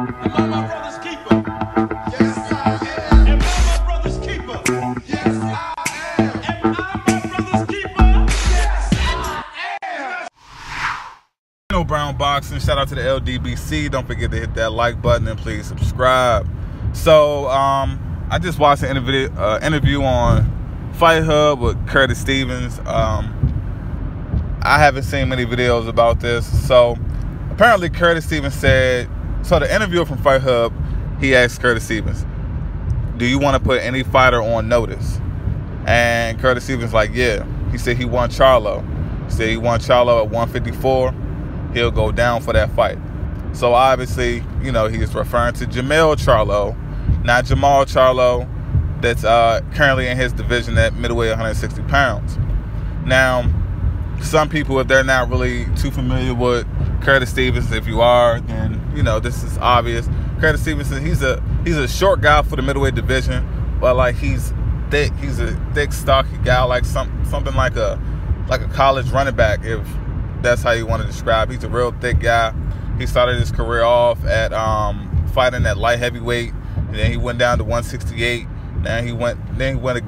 Am I my brother's keeper? Yes, I am. Am I my brother's keeper? Yes, I am. Am I my brother's keeper? Yes, I am. Brown Boxing, shout out to the LDBC. Don't forget to hit that like button and please subscribe. So I just watched an interview on Fight Hub with Curtis Stevens. I haven't seen many videos about this. So apparently Curtis Stevens said, so the interviewer from Fight Hub, he asked Curtis Stevens, do you want to put any fighter on notice? And Curtis Stevens like, yeah. He said he won Charlo. He said he won Charlo at 154. He'll go down for that fight. So obviously, you know, he's referring to Jermell Charlo, not Jermell Charlo, that's currently in his division at middleweight 160 pounds. Now, some people, if they're not really too familiar with Curtis Stevens, if you are, then, you know, this is obvious. Curtis Stevens, he's a short guy for the middleweight division, but like he's thick. He's a thick, stocky guy, like something like a college running back, if that's how you want to describe. He's a real thick guy. He started his career off at fighting at light heavyweight, and then he went down to 168. Then he went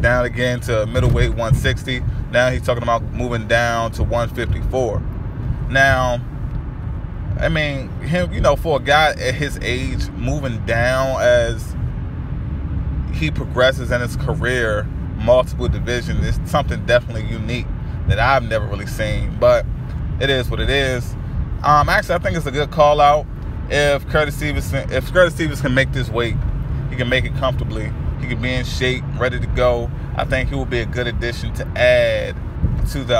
down again to middleweight 160. Now he's talking about moving down to 154. Now, I mean, him, you know, for a guy at his age, moving down as he progresses in his career, multiple divisions, is something definitely unique that I've never really seen. But it is what it is. Actually, I think it's a good call out. If Curtis Stevens can make this weight, he can make it comfortably. He can be in shape, ready to go. I think he will be a good addition to add to the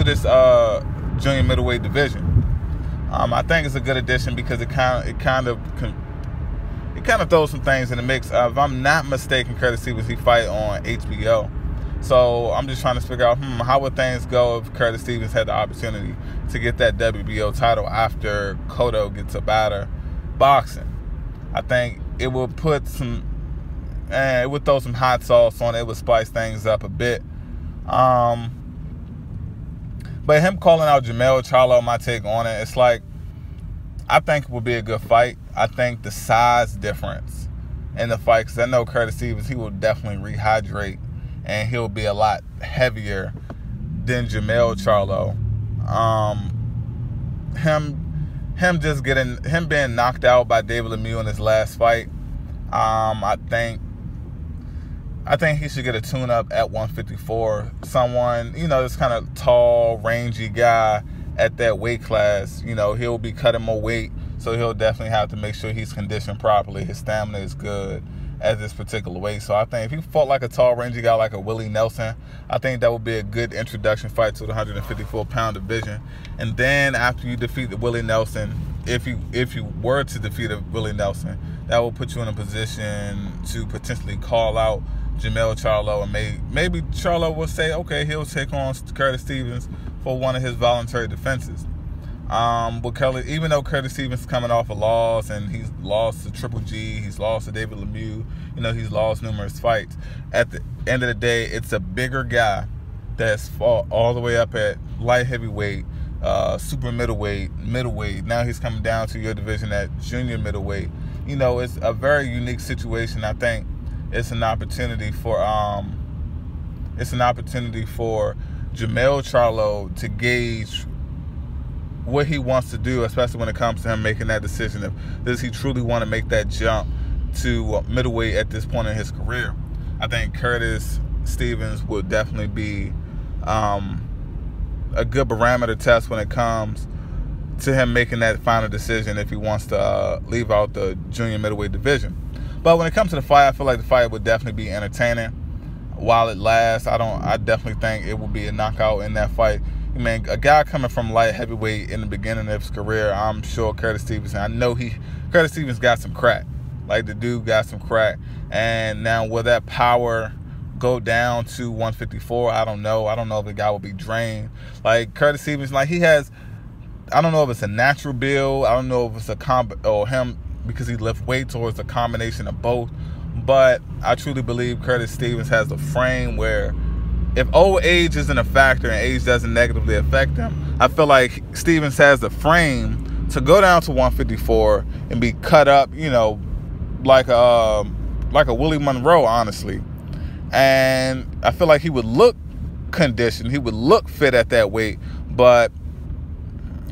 this junior middleweight division. I think it's a good addition because it kind of throws some things in the mix. If I'm not mistaken, Curtis Stevens, he fight on HBO. So I'm just trying to figure out, how would things go if Curtis Stevens had the opportunity to get that WBO title after Cotto gets a batter boxing? I think it would throw some hot sauce on it. It would spice things up a bit. But him calling out Jermell Charlo, my take on it, it's like, I think it would be a good fight. I think the size difference in the fight, because I know Curtis Stevens, he will definitely rehydrate, and he'll be a lot heavier than Jermell Charlo. Him being knocked out by David Lemieux in his last fight, I think he should get a tune-up at 154. Someone, you know, this kind of tall, rangy guy at that weight class, you know, he'll be cutting more weight, so he'll definitely have to make sure he's conditioned properly. His stamina is good at this particular weight. So I think if he fought like a tall, rangy guy like a Willie Nelson, I think that would be a good introduction fight to the 154-pound division. And then after you defeat the Willie Nelson, if you were to defeat a Willie Nelson, that will put you in a position to potentially call out Jermell Charlo, and maybe Charlo will say, okay, he'll take on Curtis Stevens for one of his voluntary defenses. Even though Curtis Stevens is coming off a loss, and he's lost to Triple G, he's lost to David Lemieux, you know, he's lost numerous fights. At the end of the day, it's a bigger guy that's fought all the way up at light heavyweight, super middleweight. Now he's coming down to your division at junior middleweight. You know, it's a very unique situation. I think it's an opportunity for Jermell Charlo to gauge what he wants to do, especially when it comes to him making that decision. Does he truly want to make that jump to middleweight at this point in his career? I think Curtis Stevens would definitely be a good barometer test when it comes to him making that final decision if he wants to leave out the junior middleweight division. But when it comes to the fight, I feel like the fight would definitely be entertaining while it lasts. I definitely think it will be a knockout in that fight. I mean, a guy coming from light heavyweight in the beginning of his career, I'm sure Curtis Stevens got some crack. Like, the dude got some crack. And now, will that power go down to 154? I don't know. I don't know if the guy will be drained. Like, Curtis Stevens, like, he has, I don't know if it's a natural build. I don't know if it's or him because he lifts weights, or it's a combination of both. But I truly believe Curtis Stevens has a frame where, if old age isn't a factor and age doesn't negatively affect him, I feel like Stevens has the frame to go down to 154 and be cut up, you know, like a Willie Monroe, honestly. And I feel like he would look conditioned, he would look fit at that weight, but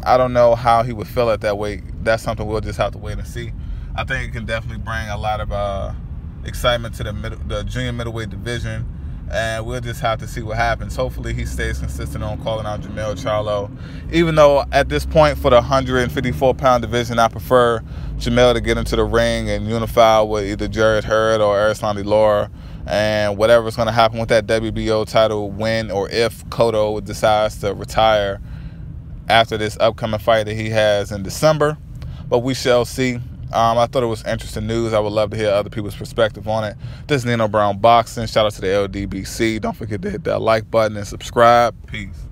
I don't know how he would feel at that weight. That's something we'll just have to wait and see. I think it can definitely bring a lot of excitement to the junior middleweight division, and we'll just have to see what happens. Hopefully he stays consistent on calling out Jermell Charlo, even though at this point for the 154-pound division, I prefer Jermell to get into the ring and unify with either Jarrett Hurd or Erislandy Lara, and whatever's going to happen with that WBO title win, or if Cotto decides to retire after this upcoming fight that he has in December. But we shall see. I thought it was interesting news. I would love to hear other people's perspective on it. This is Nino Brown Boxing. Shout out to the LDBC. Don't forget to hit that like button and subscribe. Peace.